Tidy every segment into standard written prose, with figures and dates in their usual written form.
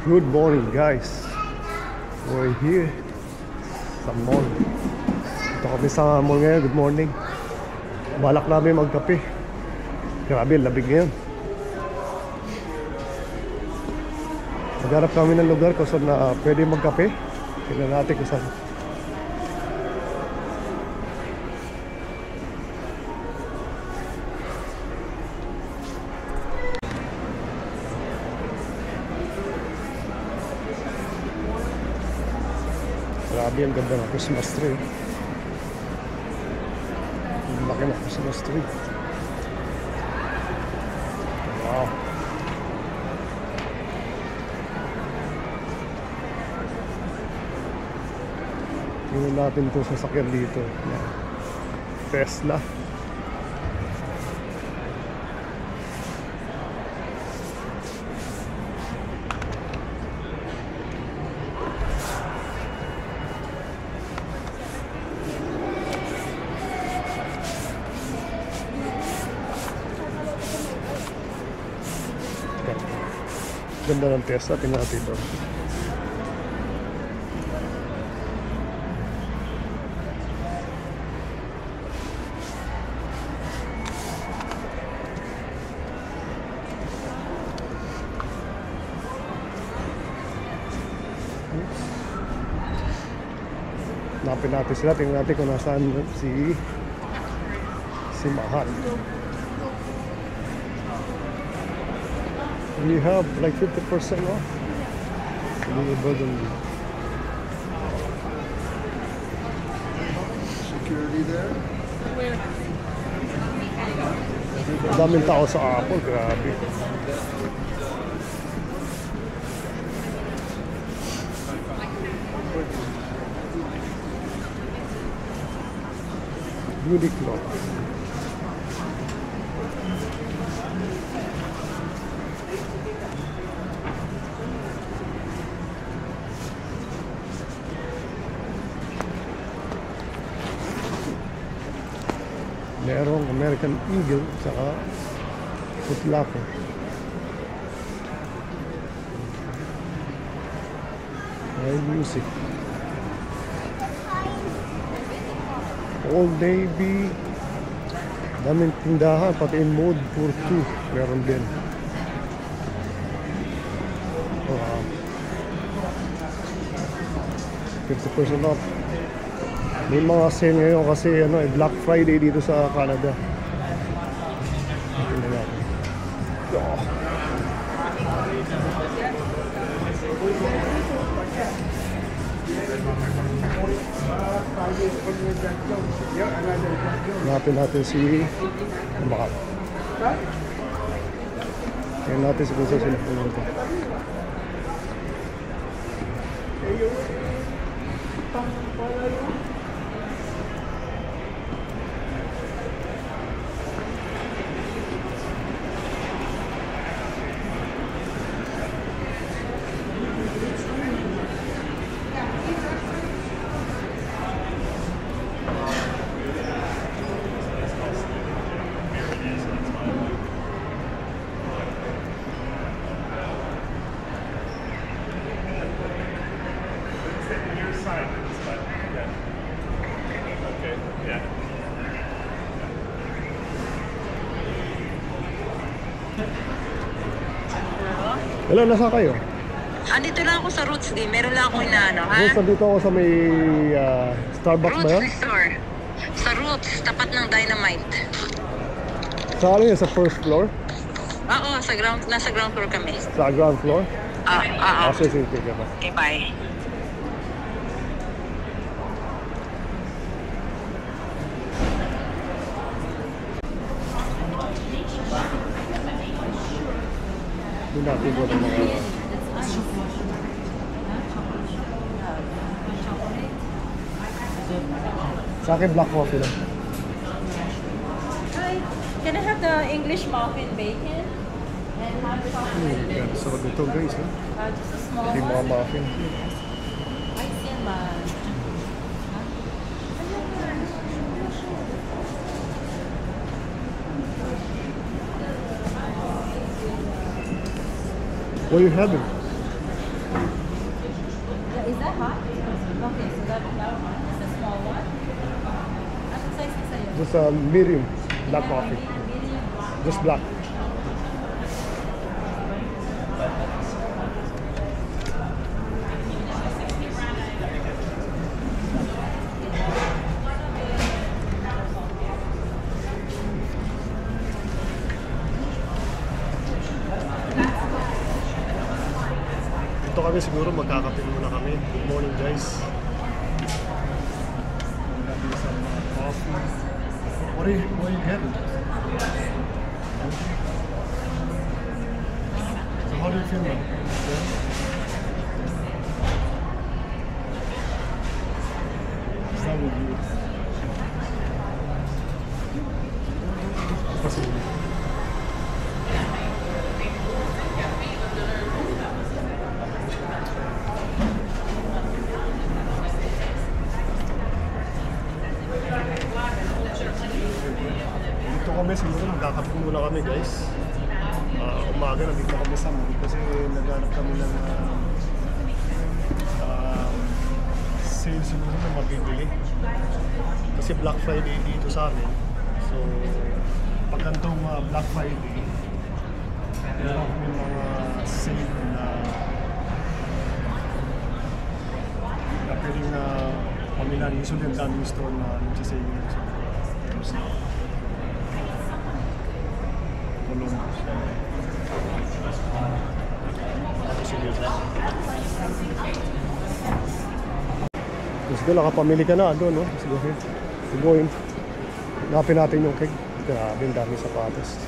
Good morning guys. We're here sa mall. Ito kami sa mall ngayon. Good morning. Balak namin magkape. Grabe, labig ngayon. Maghanap kami ng lugar kung saan na pwede magkape. Tingnan natin kung saan. Grabe, ang ganda ng Christmas tree. Ang laki ng Christmas tree. Wow. Tingnan natin itong sasakyan dito. Tesla. Ganda ng Tesla, tingnan natin ito. Hanapin natin sila, tingnan natin kung nasaan si Mahal. We have like 50% off. Security there? Daming tao sa Apple, grabe. Uniqlo. Merong American Eagle saka Foot Locker. May music. Old Navy. Daming tindahan, pati in mode for 2 meron din. Wow. 50% off. May mga sale ngayon kasi Black Friday dito sa Canada. Tingnan natin. Oh. Natin si Mahal. Tingnan natin si kung saan sila pumunta. Hello, nasa kayo? Andito lang ako sa Roots D. Meron lang ako inaano, ha? Roots, nandito ako sa may Starbucks ba yan? Roots store. Sa Roots, tapat ng Dynamite. Sa ano yun? Sa first floor? Oo, nasa ground floor kami. Sa ground floor? Oo. Sige. Okay, bye. Hindi natin ko ng mga... Sa akin, black coffee lang. Hi, can I have the English muffin bacon? And hot chocolate? Yan, sarap ito guys. Just a small Hindi mga one. muffin. Ice and man. What are you having? Just medium black coffee. Just black. Ito kami siguro magkakape muna kami. Good morning guys. Some coffee. What are you getting? So how do you feel now? Yeah? Start with you. Kasi kami siguro magkakape muna kami guys. Umaga nandito kami sa mall kasi naghanap kami ng sale siguro na mabibili kasi Black Friday dito sa amin. So pag gantong Black Friday meron kami mga sale na pwedeng pamilan. Usually ang daming store na nagsisale nito sa Let's go, nakapamili ka na doon, no? Let's go ahead. We're going. Hanapin natin yung cake. Grabe, ang dami sapatos.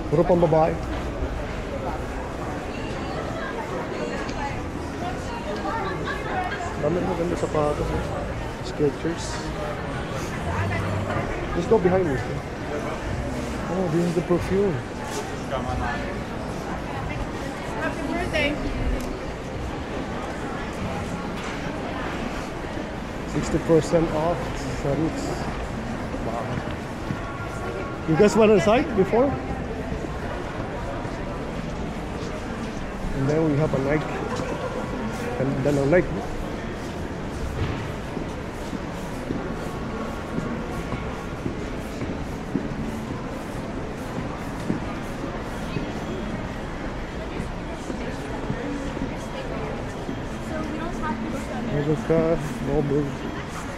Puro pang babae. Dami rin maganda sapatos. Skechers. Let's go behind me. Oh, this is the perfume. Happy birthday. 60% off sa Roots. Wow. You guys went inside before? And then we have a Nike. And then a Nike.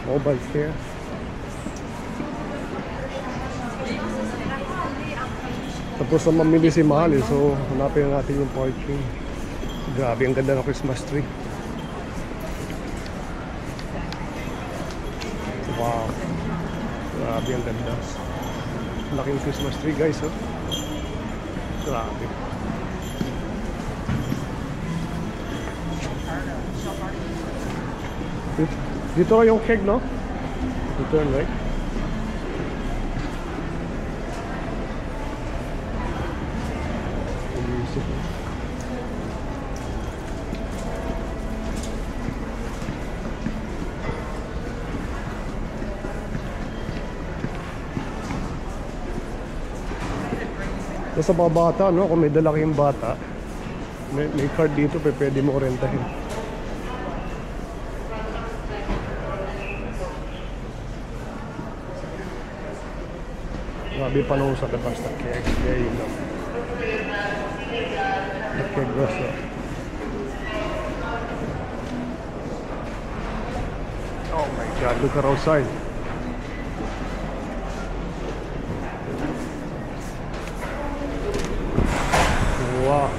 Mobile care. Tapos na mamili si Mahal so hanapin natin yung parking. Grabe, ang ganda ng Christmas tree. Wow, grabe, ang ganda. Laking Christmas tree guys, oh. Grabe. Dito yung keg, no? You turn right. Sa mga bata, no? Kung may dala kayong bata, may card dito, pwede mo rentahin. Grabe panahon sa labas na keg. There you go. The keg restaurant. Oh my God, look at outside. Wow.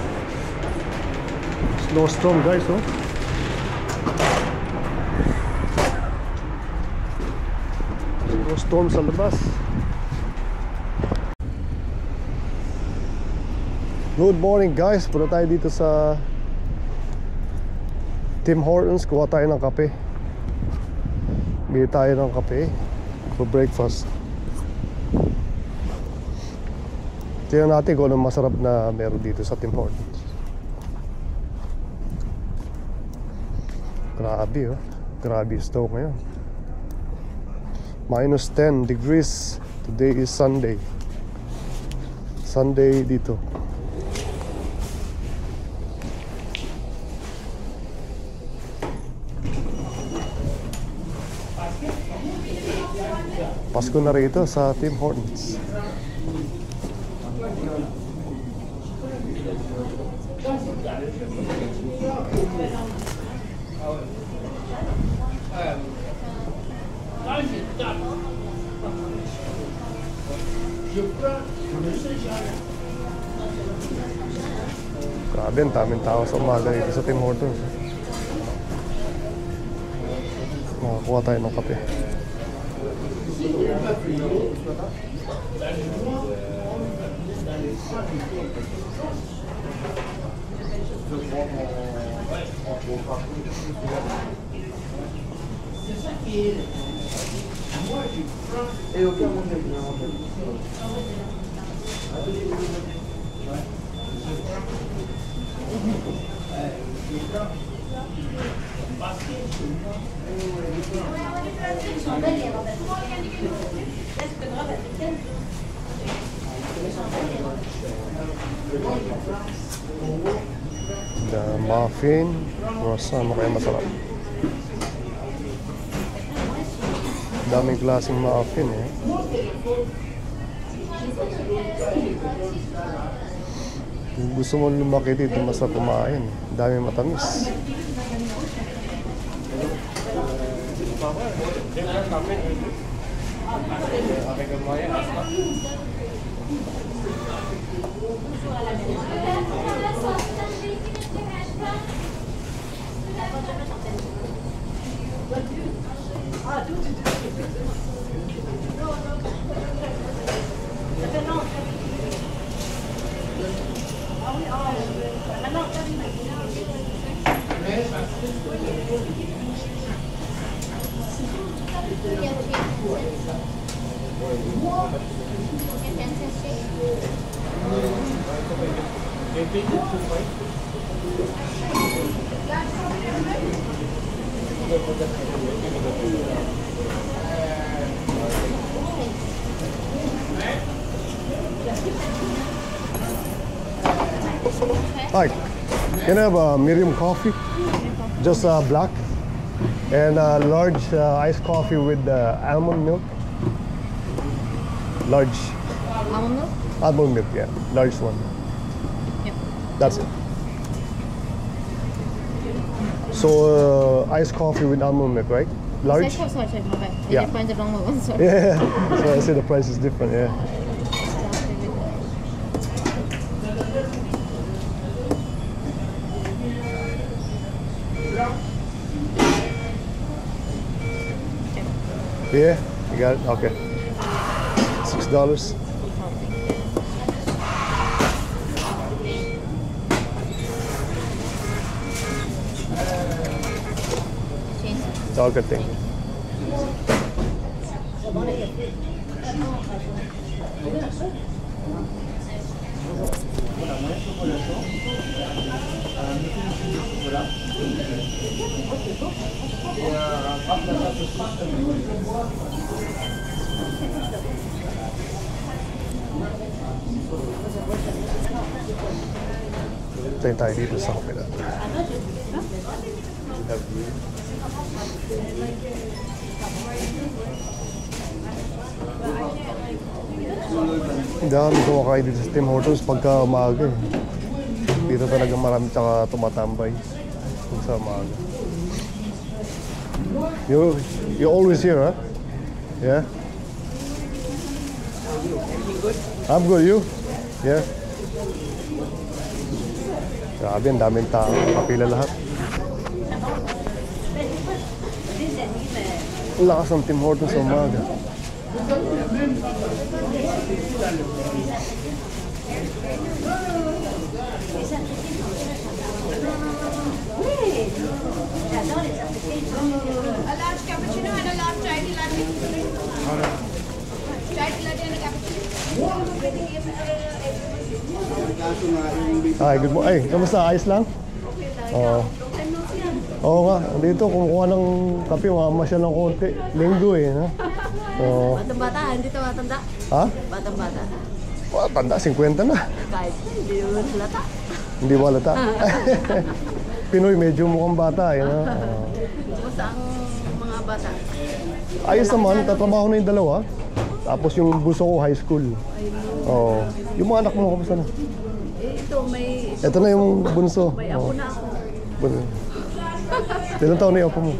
Snowstorm guys, oh. Snowstorm sa labas. Good morning guys, punta tayo dito sa Tim Hortons, kuha tayo ng kape. Bili tayo ng kape for breakfast. Tingnan natin kung anong masarap na meron dito sa Tim Hortons. Grabe, oh. Grabe yung snow ngayon. Minus 10 degrees. Today is Sunday. Sunday dito. Pasko na rito sa Tim Hortons. Grabe, ang daming tao sa umaga dito sa Tim Hortons. Makakuha tayo ng kape. The muffin, croissant, ano kaya masarap? Daming klaseng muffin eh. Kung gusto mo lumaki dito, masarap kumain. Daming matamis. Hi, can I have a medium coffee? Just black. And a large iced coffee with almond milk. Large. Almond milk? Almond milk, yeah. Large one. Yep. That's it. So, iced coffee with almond milk, right? Large? Sorry, my bad. Yeah. I did find the wrong one, sorry. Yeah. So I say the price is different, yeah. Yeah, you got it? Okay. $6. It's all good, thank you. Tayo tayo dito sa kapila. Ang dami kumakain dito sa Tim Hortons pagka umaga eh. Dito talaga marami tsaka tumatambay sa umaga. You're always here, huh? Yeah? I'm good, you? Yeah? Grabe, ang daming tao. Kapila lahat. Ang lakas ng Tim Hortons sa umaga. A large cappuccino and a large chai tea latte. Chai tea latte and a cappuccino. Ay, good morning. Ay, kamusta? Ayos lang? Oo. Oo nga, dito kumukuha ng kape, mamamasyal ng konti. Linggo eh, no? Oo. Batang-bata, hindi to matanda. Ha? Batang-bata. Tanda, 50 na. Kahit hindi mo halata. Hindi mo halata. Pinoy, medyo mukhang bata. Yan, ha? Kumusta ang mga bata? Ayos naman, tatrabaho na yung dalawa. Tapos yung bunso ko, high school. Oo. Yung mga anak mo, kamusta na? Ito, may... Ito na yung bunso. May apo na ako. Ilang taon na yung apo mo?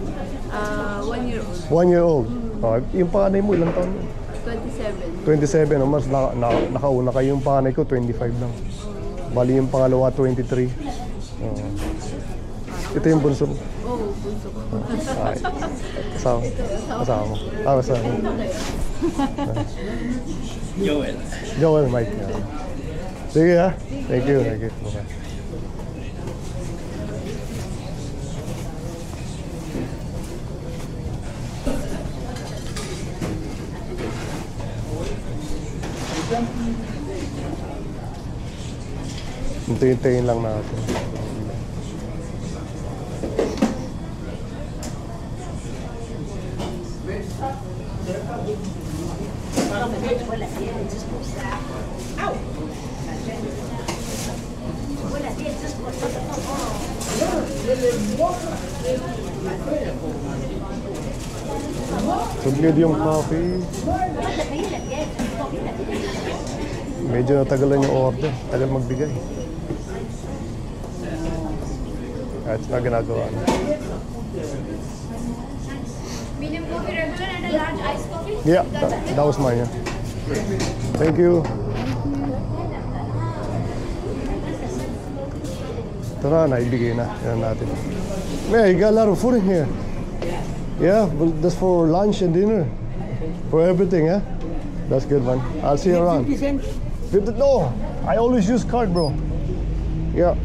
1 year old. 1 year old. Yung panganay mo, ilang taon? 27. 27. Mas nakauna kayo. Yung panganay ko, 25 lang. Bali yung pangalawa, 23. Ito yung bunso mo. Oh, bunso ko. Kasama. Kasama mo. Kasama mo. Joel, Mike. Sige ha. Thank you. Okay. Hintayin lang natin. Saglit yung coffee. Medyo natagalan yung order. Tagal magbigay. Kahit na ginagawa na. Medium coffee regular and a large iced coffee. Yeah, that was mine. Yeah. Thank you. Ito na, naibigay na. Yan natin. Man, you got a lot of food in here. Yeah, but that's for lunch and dinner. For everything, yeah? That's good, man. I'll see you around. 50 cents? No, I always use card, bro. Yeah.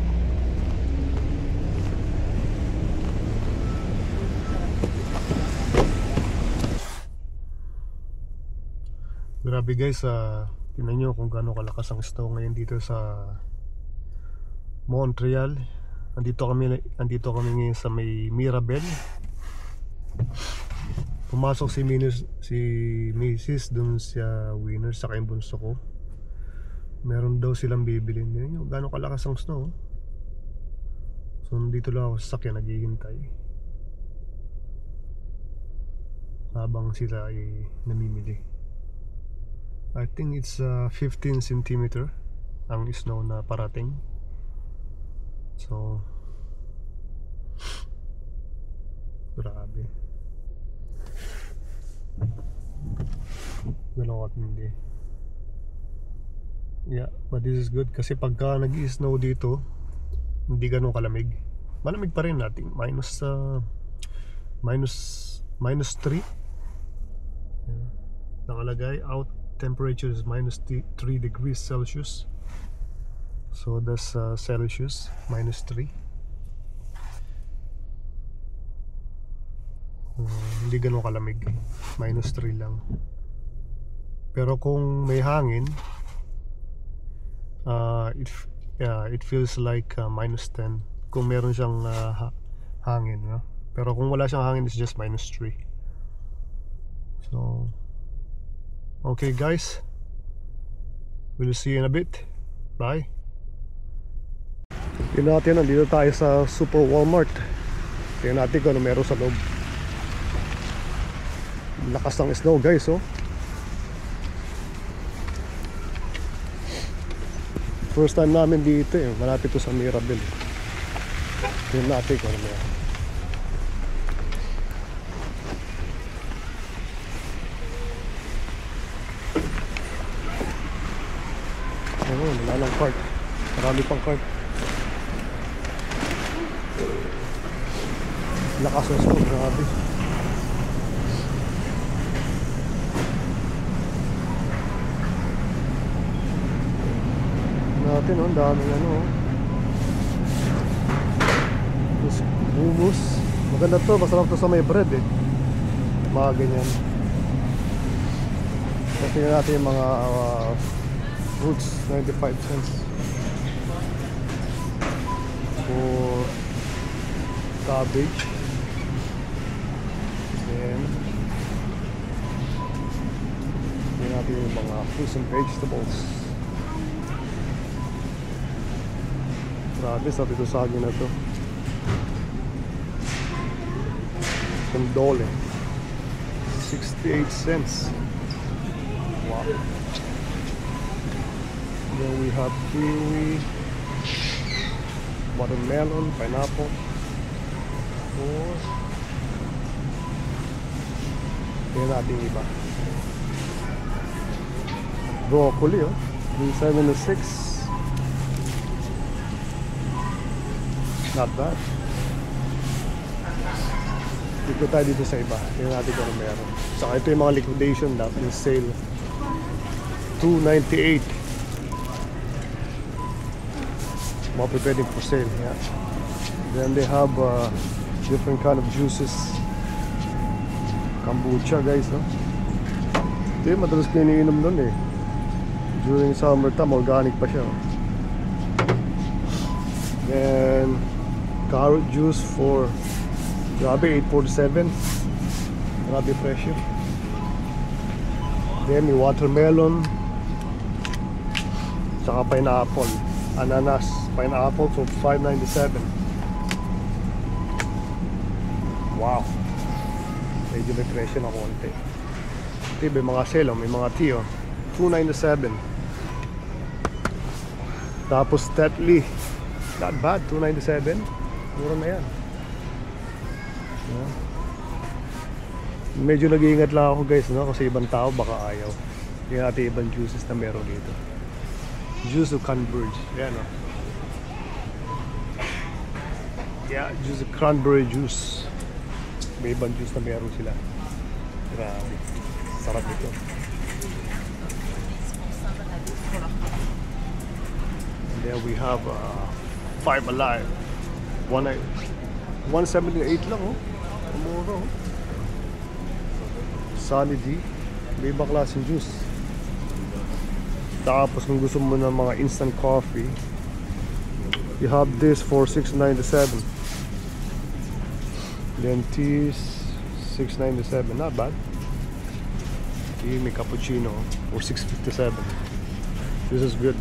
Grabe guys, tingnan nyo kung gaano kalakas ang snow ngayon dito sa Montreal. Andito kami ngayon sa may Mirabel. Pumasok si Mrs. dun sa Winner sa yung bunso ko. Meron daw silang bibilin. Tingnan nyo gaano kalakas ang snow. So nandito lang ako sa sakyan naghihintay habang sila ay namimili. I think it's 15 centimeter ang snow na parating. So grabe. Ganun katindi. Yeah, but this is good kasi pagka nag-i-snow dito hindi ganun kalamig. Malamig pa rin natin. Minus 3. Yeah. Nakalagay out temperature is minus 3 degrees Celsius. So that's Celsius minus 3. Hindi ganun kalamig. Minus 3 lang. Pero kung may hangin, it feels like minus 10 kung meron siyang hangin, no? Pero kung wala siyang hangin, it's just minus 3. So okay guys, we'll see you in a bit. Bye. Tingnan natin, nandito tayo sa Super Walmart. Tingnan natin kung ano meron sa loob. Lakas ng snow guys, oh. First time namin dito eh. Malapit to sa Mirabel. Tingnan natin kung ano meron. Wala lang cart. Marami pang cart. Lakas ng snow, grabe. Natin, oh, daming ano, oh. Hummus. Maganda to, masarap to sa may bread eh. Mga ganyan. Kasi natin yung mga fruits, 95 cents for cabbage. Then natin yung mga fruits and vegetables. Grabe, sabi ko sa akin na to. from Dole. 68 cents. Wow. Then we have kiwi, watermelon, pineapple. Yan natin iba. Broccoli, oh. 376. Not bad. Dito tayo dito sa iba. Tingnan natin kung ano meron. Saka ito yung mga liquidation na in sale. $2.98. Mga pwedeng for sale. Yeah. Then they have different kind of juices. Kombucha, guys, no? Ito yung madalas ko iniinom nun eh. During summertime, organic pa siya. Oh. Then carrot juice for grabe, $8.47. Grabe presyo. Then may watermelon, saka pineapple, ananas, pineapple for $5.97. Wow, medyo may presyo na konti. Ito may mga sale, may mga tea, oh. $2.97. Tapos Tetley, not bad, $2.97. Mura na yan. Yeah. Medyo nag-iingat lang ako, guys, no? Kasi ibang tao baka ayaw. Tingnan natin ibang juices na meron dito. Juice of Cranberry. Yan, no? Yeah, juice of cranberry juice. May ibang juice na meron sila. Grabe, sarap ito. And then we have Five Alive. 178 lang, oh. Mura, oh. Sunny D. May ibang klaseng juice. Tapos kung gusto mo ng mga instant coffee, you have this for $6.97. Then teas, $6.97. Not bad. Tea, may cappuccino for $6.57. This is good.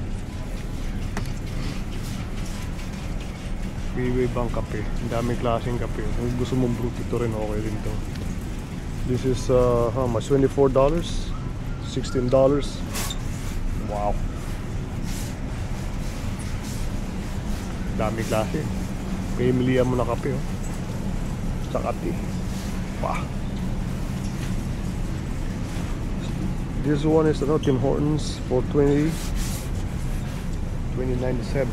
May ibang kape. Ang daming klaseng kape. Kung gusto mong brute, ito rin okay din to. This is how much? $24? $16? Wow. Dami klase. Pimilihan mo na kape, oh. Saka tea. Wow. This one is Tim Hortons for $20.97.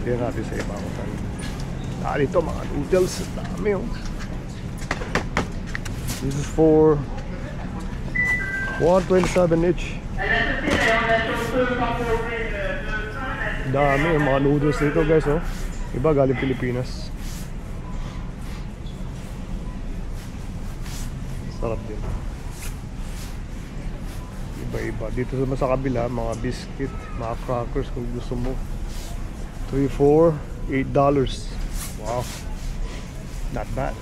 Tingnan natin sa iba ko tayo. Dito mga noodles, dami, oh. This is for $1.27 each. Dami yung mga noodles dito, guys, oh. Iba galing Pilipinas. Sarap din. Iba-iba. Dito sa kabila, mga biscuit, mga crackers kung gusto mo. $3, $4, $8. Wow. Not bad.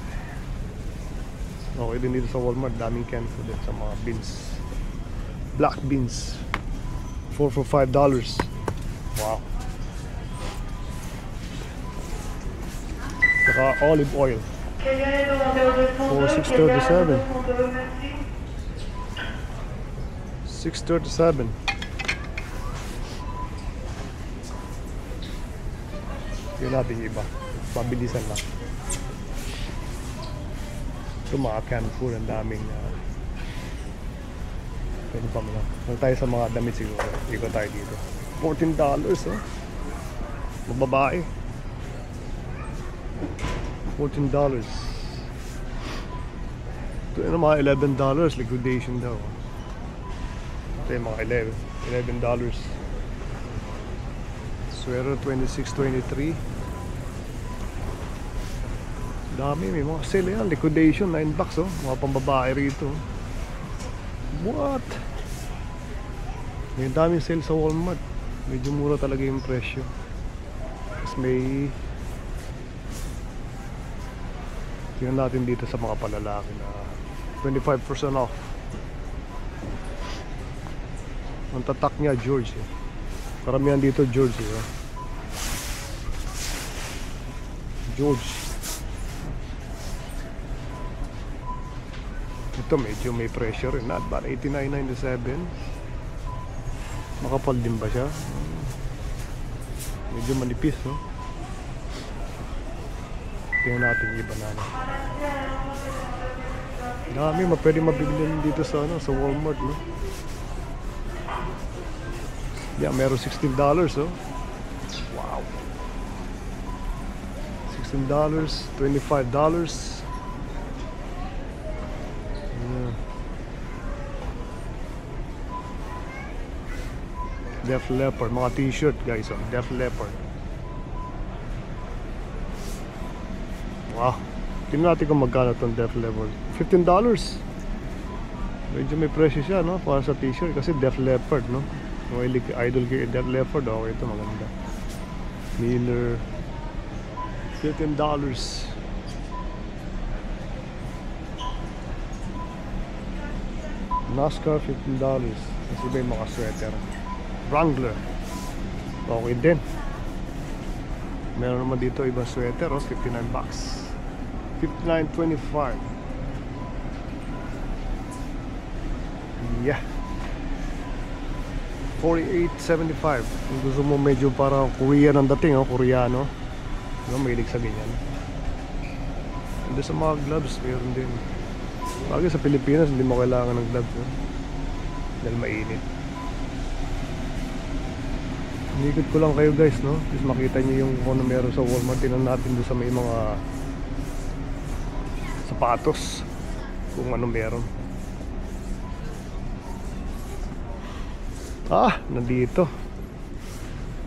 Okay din dito sa Walmart. Daming canned food din sa mga beans. Black beans. 4 for $5. Wow. Saka olive oil for $6.37. $6.37. Yun natin iba. Pabilisan lang. Ito mga canned food. Ang daming pwede pa mo lang. Huwag tayo sa mga damit siguro. Ikot tayo dito. $14, oh. Mababae. $14. Ito yung mga $11. Liquidation daw. Ito yung mga $11. Sweater $26.23. Dami, may mga sale yan. Liquidation, $9, oh. Mga pambabae rito. What? May daming sale sa Walmart. Medyo mura talaga yung presyo. Tapos may tingnan natin dito sa mga palalaki na 25% off. Ang tatak niya, George, eh. Karamihan dito George, George. Ito medyo may pressure rin. Not bad. 89.97. Makapal din ba siya? Medyo manipis, no? Tingnan natin yung iba na. Dami, pwede mabigyan dito sa, sa Walmart, no? Yeah, meron $16, oh. Wow. $16, $25. Yeah. Def Leppard, mga t-shirt guys, oh. Def Leppard. Wow. Tingnan natin kung magkano itong Def Leppard. $15. Medyo may presyo siya, no? Para sa t-shirt kasi Def Leppard, no? Kung idol kay Def Leppard, okay, ito maganda. Miller, $15. NASCAR, $15. Kasi ba yung mga sweater. Wrangler, okay din. Meron naman dito ibang sweater, oh, $59. $59.25. Yeah. $48.75. Kung gusto mo medyo parang Korean ang dating, oh, Koreano. No, mahilig sa ganyan. And sa mga gloves, meron din. Bagay sa Pilipinas, hindi mo kailangan ng gloves, no? Dahil mainit. Inikot ko lang kayo guys, no? Tapos makita nyo yung kung ano meron sa Walmart. Tingnan natin doon sa may mga sapatos, kung ano meron. Ah, nandito.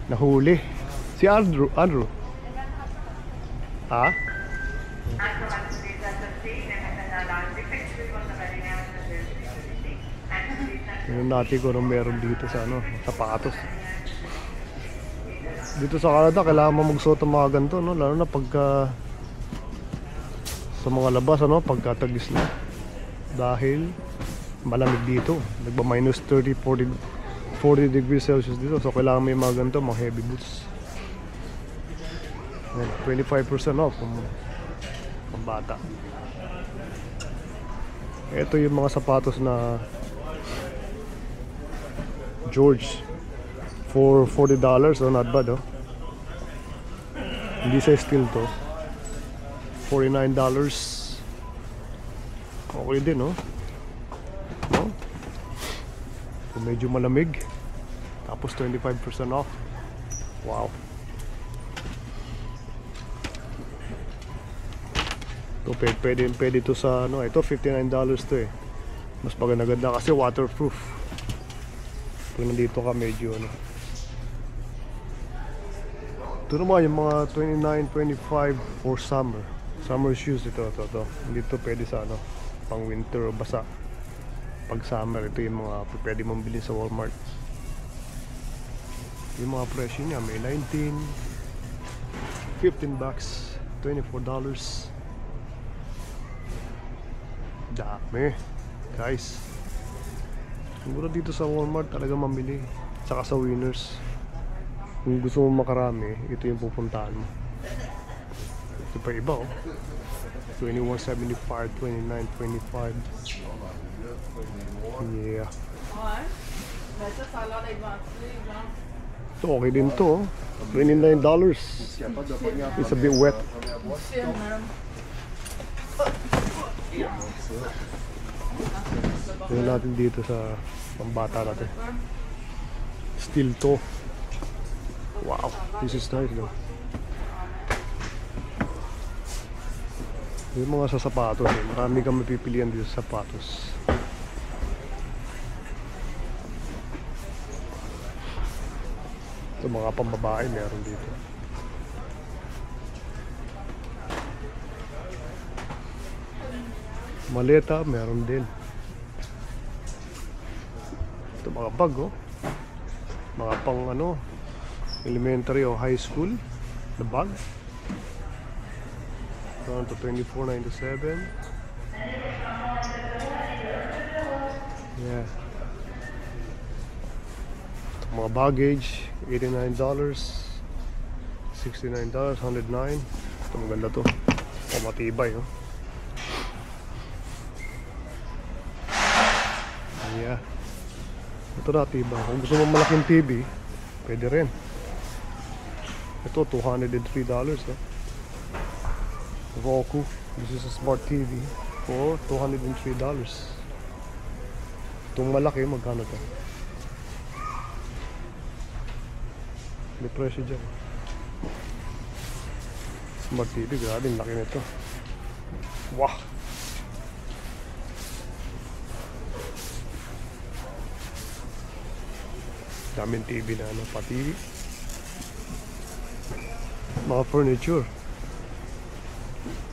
Nahuli. Si Andrew. Ah? Tingnan natin kung ano meron dito sa sapatos. Dito sa Canada, kailangan mo magsuot ng mga ganito, no? Lalo na pagka sa mga labas, pagka tagis na. Dahil malamig dito. Nagba minus 30, 40 degrees Celsius dito. So kailangan may mga ganito, mga heavy boots. And 25% off kung bata. Ito yung mga sapatos na George for $40. Oh, not bad, oh. Hindi sa steel to. $49. Okay din, oh. No? So, medyo malamig. Tapos 25% off. Wow. Ito, pwede to sa ito $59 to, eh. Mas maganda kasi waterproof. Pag nandito ka medyo ito naman yung mga $29.25 for summer shoes. Ito. Dito pwede sa pang winter o basa. Pag summer, ito yung mga pwede mong bilhin sa Walmart. Yung mga presyo niya may $19, $15, $24. Dami guys. Siguro dito sa Walmart talaga mamili. Tsaka sa Winners. Kung gusto mo makarami, ito yung pupuntahan mo. Ito pa iba, oh. $21.75, $29.25. Yeah. Ito okay din to, oh. $29. It's a bit wet. Tingnan natin dito sa pambata natin. Steel to. Wow, this is nice, though. Yung mga sa sapatos, eh. Marami kang mapipilian dito sa sapatos. Ito mga pambabae meron dito. Maleta meron din. Ito mga bag, oh. Mga pang elementary o high school na bag. Down to $24.97. Yeah. Mga baggage, $89, $69, $109. Ito maganda to. Matibay, oh. Yeah. Ito na, tibay. Kung gusto mo malaking TV, pwede rin. Ito, $203, oh. Roku. This is a smart TV for $203. Itong malaki, magkano to? May presyo dyan. Smart TV, grabe, laki nito. Wow! Daming TV na ano, pa TV. Mga furniture.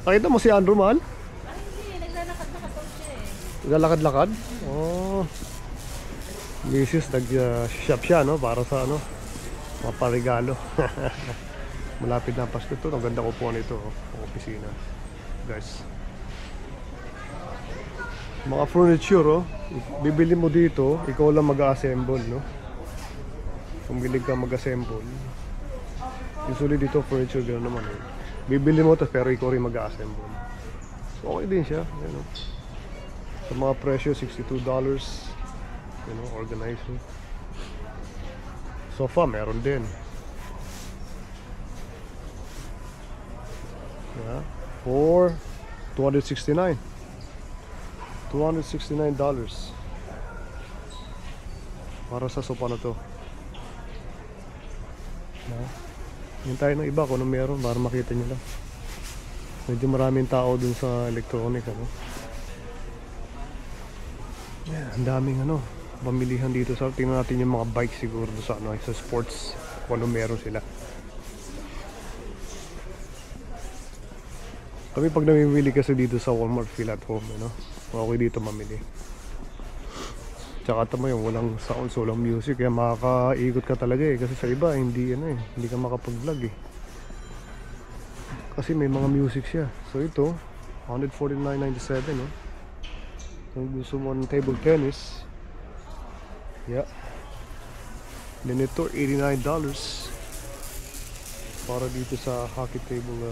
Nakita mo si Andrew, mahal? Ay, hindi. Naglalakad-lakad daw siya eh. Naglalakad-lakad? Oh. Misis, nag-shop siya, no? Para sa ano? Maparigalo. Malapit na Pasko ito. Ang ganda ko po nito, oh. Ang opisina. Guys. Mga furniture, oh. Bibili mo dito, ikaw lang mag-assemble, no? Kung bilig ka mag-assemble. Usually dito, furniture gano'n naman, eh. Bibili mo ito, pero ikaw rin mag-assemble. So, okay din siya. You know. Sa mga presyo, $62. You know, organizer. Sofa, meron din. Yeah. For $269. $269. Para sa sofa na to. Yeah. Yung tayo ng iba kung ano meron para makita nyo lang. Medyo maraming tao dun sa electronic, ano. Yeah, ang daming ano, pamilihan dito sa tingnan natin yung mga bike siguro sa ano, sa sports kung ano meron sila. Kami pag namimili kasi dito sa Walmart, feel at home, you know? Okay dito mamili. Tsaka tama yung walang sound, walang music, kaya makakaikot ka talaga eh. Kasi sa iba hindi ano eh, hindi ka makapag-vlog eh. Kasi may mga music siya. So ito, $149.97, no? Kung gusto mo ng table tennis, yeah. Then ito, $89 para dito sa hockey table,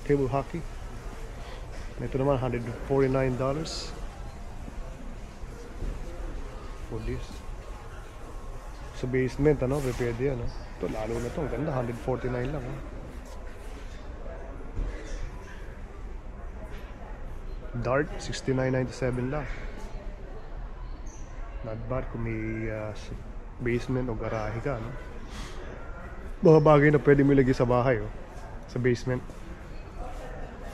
table hockey. Ito naman, $149 for this. Sa basement, ano, pwede yan, no? Ito, lalo na to, ang ganda, $149 lang, oh. Dart, $69.97 lang. Not bad kung may basement o garahe ka, no? Mga bagay na pwede mo ilagay sa bahay, oh. Sa basement.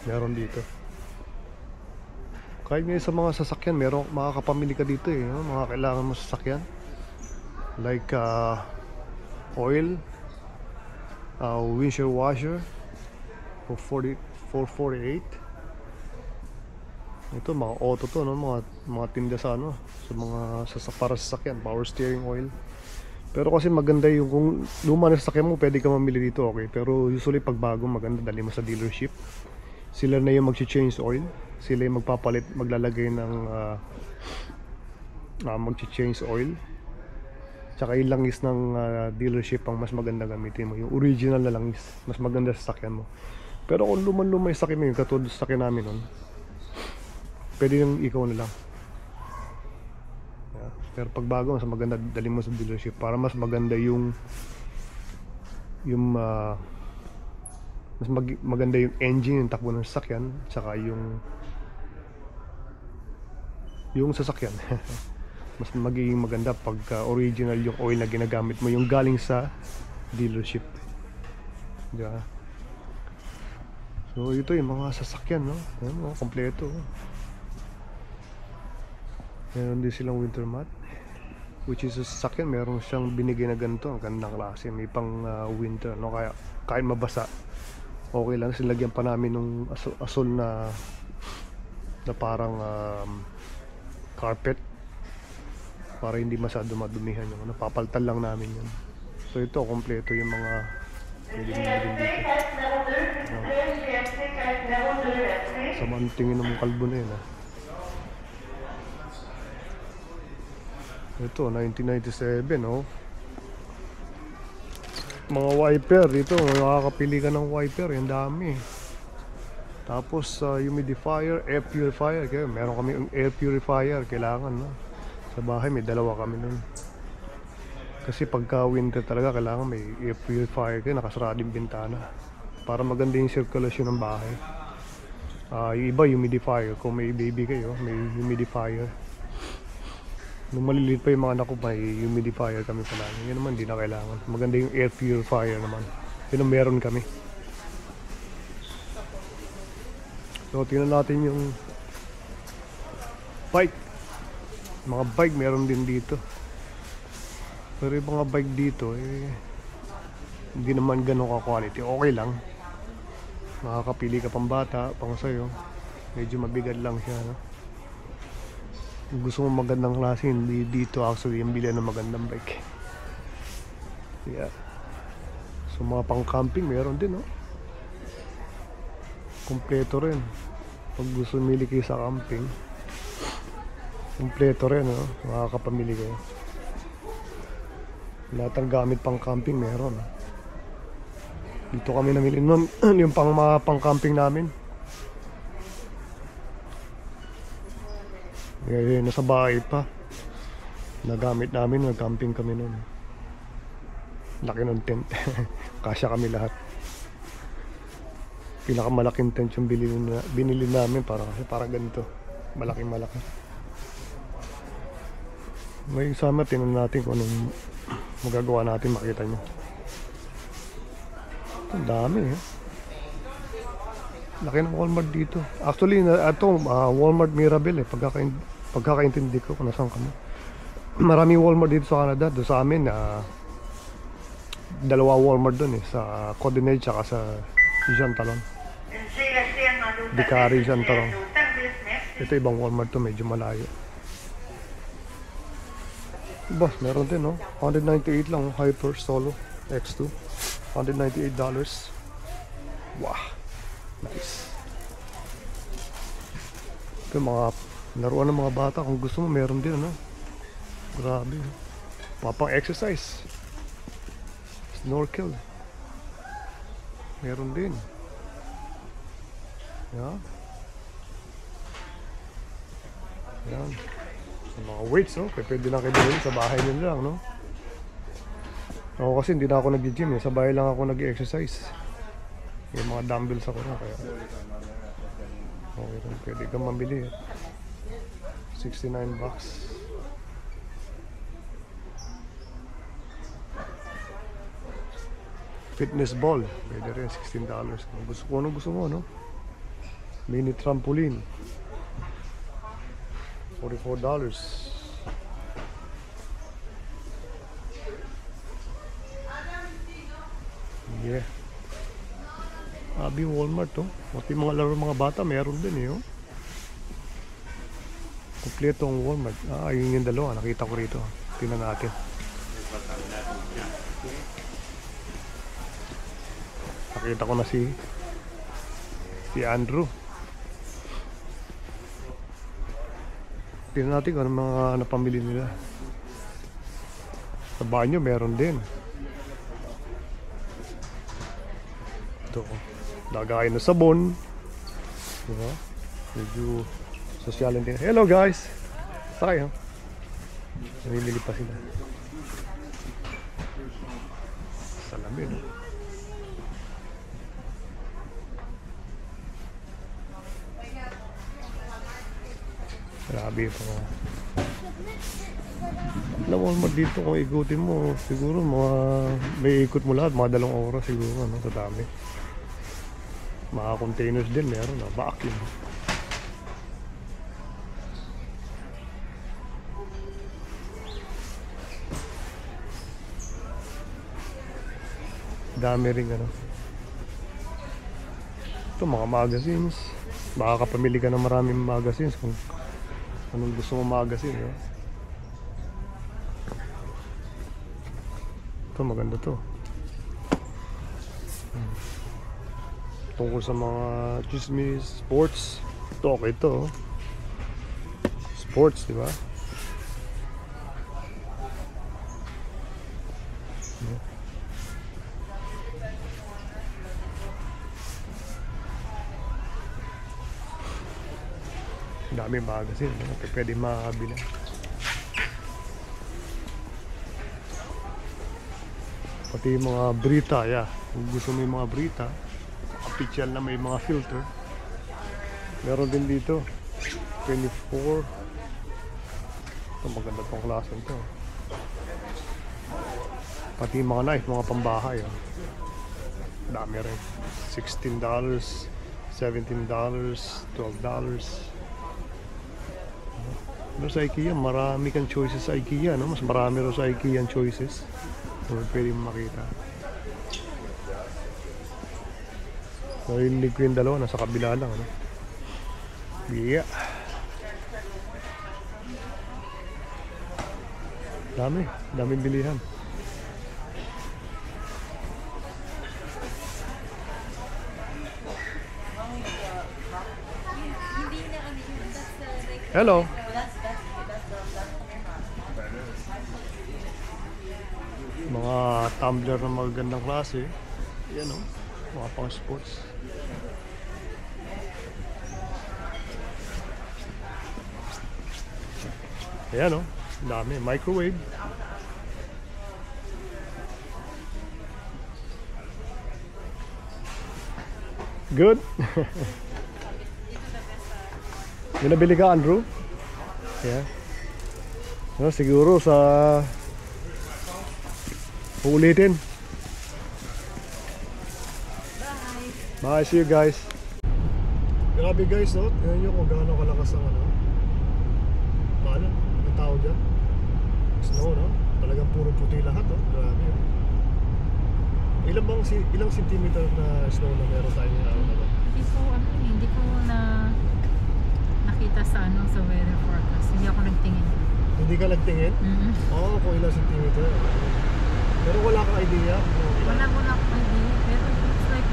Meron dito. Kahit ngayon sa mga sasakyan, meron, makakapamili ka dito eh, no? Mga kailangan mo sasakyan. Like oil, windshield washer for $448. Ito mga auto to, no? Mga tinda sa ano, sa mga para sa sasakyan, power steering oil. Pero kasi maganda yung kung luma na sasakyan mo, pwede ka mamili dito, okay. Pero usually pag bago, maganda dali mo sa dealership. Sila na yung mag-change oil, sila yung magpapalit, maglalagay ng mag-change oil. Tsaka yung langis ng dealership ang mas maganda gamitin mo. Yung original na langis, mas maganda sa sasakyan mo. Pero kung luman-lumay sa sasakyan mo, yung katulad sa sasakyan namin nun, pwede yung ikaw na lang. Yeah. Pero pag bago, mas maganda dali mo sa dealership para mas maganda yung maganda yung engine, yung takbo ng sasakyan, tsaka yung sasakyan. Mas magiging maganda pag original yung oil na ginagamit mo, yung galing sa dealership. Yeah. So ito yung mga sasakyan, no? Ayan, mga kompleto. Meron din silang winter mat, which is sa sasakyan meron siyang binigay na ganito, ang gandang klase, may pang winter, no? Kaya kahit mabasa okay lang, silagyan pa namin nung asol na parang carpet para hindi masyado madumihan yung ano, papaltan lang namin yan. So ito, kompleto yung mga pwede din dito. Sa mantingin ng kalbo na yun, ha. Ito, 1997, oh. Mga wiper dito, makakapili ka ng wiper, yung dami. Tapos humidifier, air purifier. Kaya meron kami yung air purifier, kailangan, no? Sa bahay may dalawa kami nun. Kasi pagka winter talaga kailangan may air purifier kayo, nakasarado yung bintana para maganda yung circulation ng bahay. Yung iba humidifier, kung may baby kayo may humidifier. Nung maliliit pa yung mga anak ko, may humidifier kami palagi. Yan naman, hindi na kailangan. Maganda yung air purifier naman. Yun ang meron kami. So, tingnan natin yung bike. Mga bike meron din dito. Pero yung mga bike dito, hindi naman ganun ka-quality. Okay lang. Makakapili ka pang bata, pang sayo. Medyo mabigat lang siya, no? Kung gusto mo magandang klase, hindi dito actually yung bilihan ng magandang bike. Yeah. So mga pang-camping meron din, no? Kompleto rin. Pag gusto mili kayo sa camping, kompleto rin, no? Makakapamili kayo. Lahat ng gamit pang-camping meron. Dito kami namili nun, yung mga pang-camping namin. Nasa bahay pa. Nagamit namin, nag-camping kami nun. Laki ng tent. Kasya kami lahat. Pinakamalaking tent yung binili namin para ganito. Malaking-malaki. May sama, tinan natin kung anong magagawa natin, makita nyo. Ang dami, eh. Laki ng Walmart dito. Actually, ito, Walmart Mirabel, eh. Pagkakaintindi ko kung nasaan kami. Maraming Walmart dito sa Canada. Doon sa amin, dalawa Walmart doon, eh. Sa Codenage, tsaka sa Jean Talon. Dicari, Jean Talon. Ito ibang Walmart to, medyo malayo. Boss, meron din, no? $198 lang, Hyper Solo X2. $198. Wow, nice. Ito mga laruan ng mga bata, kung gusto mo meron din, no? Grabe. Papang exercise. Snorkel. Meron din. Yan. Yan. Mga weights, no? Pwede lang kayo bilhin sa bahay nyo lang, no? Ako kasi hindi na ako nag-gym, eh. Sa bahay lang ako nag-exercise. Yung mga dumbbells ako na, kaya okay, pwede kang mabili, eh. $69. Fitness ball, pwede rin, $16. Kung ano gusto mo, no? Mini trampoline, $44. Yeah. Abi Walmart, oh. Pati mga laro mga bata meron din, eh, oh. Kompleto ang Walmart. Yun yung dalawa, nakita ko rito. Tingnan natin. Nakita ko na si Andrew. Tingnan natin kung ano mga napamili nila. Sa banyo meron din. Ito, lagayin na sabon. Diba? Medyo sosyalin din. Hello guys! Sakay, ha? Namimili pa sila. Salamin, ha? Grabe ito. Alam mo dito, kung ikutin mo, siguro may ikot mo lahat, mga 2 oras siguro, no? Sa dami. Mga containers din meron, no? Vacuum. Dami rin, ano. Ito, mga magazines. Makakapamili ka ng maraming magazines kung anong gusto mo magazine, no? Ito, maganda to. Tungkol sa mga chismis, sports. Ito, okay to. Sports, di ba? Daming magazine, pwede makabili. Pati yung mga brita, yeah. Kung gusto mo yung mga brita, official na may mga filter. Meron din dito, 24. Ito maganda tong klase ito. Pati yung mga knife, mga pambahay. Oh. Dami rin. $16, $17, $12. Pero sa IKEA, marami kang choices sa IKEA, no? Mas marami rin sa IKEA ang choices. So, pwede mo makita. Narinig ko yung dalawa, nasa kabila lang, no? Yeah. Daming bilihan. Hello. Mga tumbler na magandang klase. Yan o, mga pang sports. Ayan o, dami. Microwave. Good. May nabili ka, Andrew? Yeah. No, siguro sa uulitin. Bye. See you guys. Grabe guys, no? Tingnan nyo kung gaano kalakas ang ano. Paano? Ang tao dyan? Snow, no? Talagang puro puti lahat, no? Grabe, no? Ilang centimeter na snow na meron tayo ngayon? Hindi ko nakita sa sa weather forecast. Hindi ako nagtingin. Hindi ka nagtingin? Oo, kung ilang centimeter. Pero wala kang idea? Wala akong idea. Pero it looks like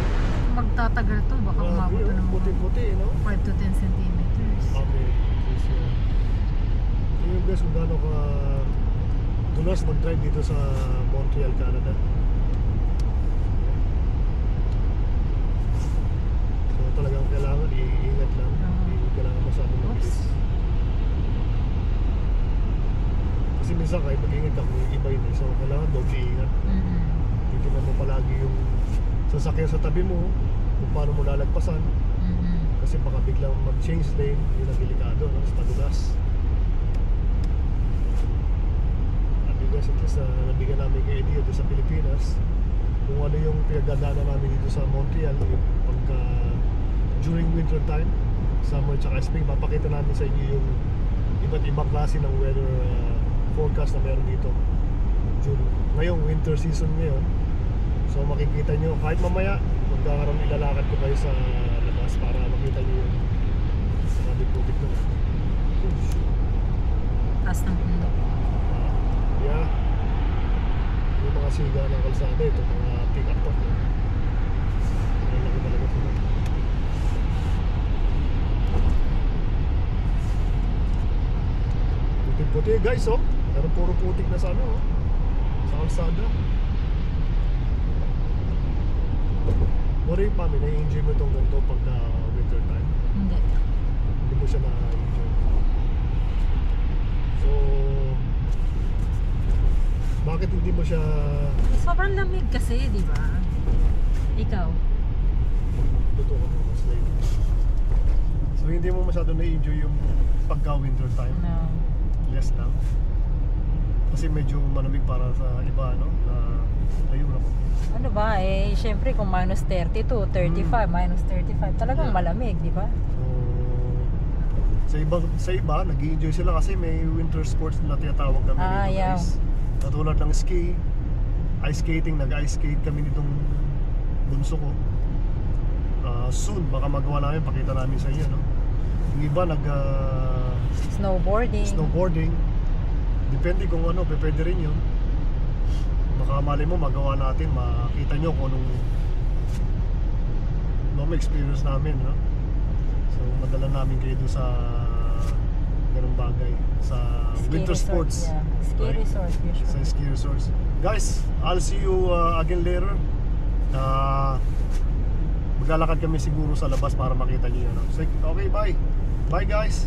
magtatagal to. Baka umabot to ng puti-puti, no? 5 to 10 centimeters. Okay. Tingnan guys kung gaano ka dulas mag-drive dito sa Montreal, Canada. So talagang kailangan iingat lang. Hindi kailangan masyadong mabilis. Kasi minsan kahit mag-ingat ka kung iba yun, so kailangan doble ingat. Titignan mo palagi yung sasakyan sa tabi mo, kung paano mo lalagpasan. Kasi baka biglang mag-change lane, yun ang delikado, no? Sa padulas. At guys, at least nabigyan namin kayo idea dito sa Pilipinas kung ano yung pinagdadaanan namin dito sa Montreal pagka during winter time, summer tsaka spring. Papakita namin sa inyo yung iba't ibang klase ng weather forecast na meron dito ngayong winter season ngayon. So makikita nyo kahit mamaya magkakaroon, ilalakad ko kayo sa labas para makita nyo yung putik na Taas ng pundo. yeah, yung mga siga ng kalsada, ito mga pick-up to. Ang laki talaga ito. Putik-putik guys, oh. Pero puro putik na sa ano, oh. Sa kalsada. What if, mami, na-enjoy mo itong ganito pagka winter time? Hindi mo siya na-enjoy. So, bakit hindi mo siya... Sobrang lamig kasi, di ba? Ikaw? Totoo mo, mas late. So, hindi mo masyado na-enjoy yung pagka winter time? No. Less lang. Kasi medyo malamig para sa iba, no? Na layo na po. Ano ba syempre kung minus 32, 35, minus 35, talagang malamig, di ba? So, sa iba, nag-i-enjoy sila kasi may winter sports na tinatawag kami dito, yeah. guys. Katulad ng ski, ice skating, nag-ice skate kami nitong bunso ko. Soon, baka magawa namin, pakita namin sa inyo, no? Yung iba, snowboarding. Depende kung ano, pwede rin yun. Baka mali mo, magawa natin, makita nyo kung anong experience namin, no? So, madala namin kayo doon sa ganung bagay sa Ski winter resort, sports. Yeah. Ski Right? resort Sa usually. ski resorts. Guys, I'll see you again later. Maglalakad kami siguro sa labas para makita niyo yun. So, okay, bye. Bye guys.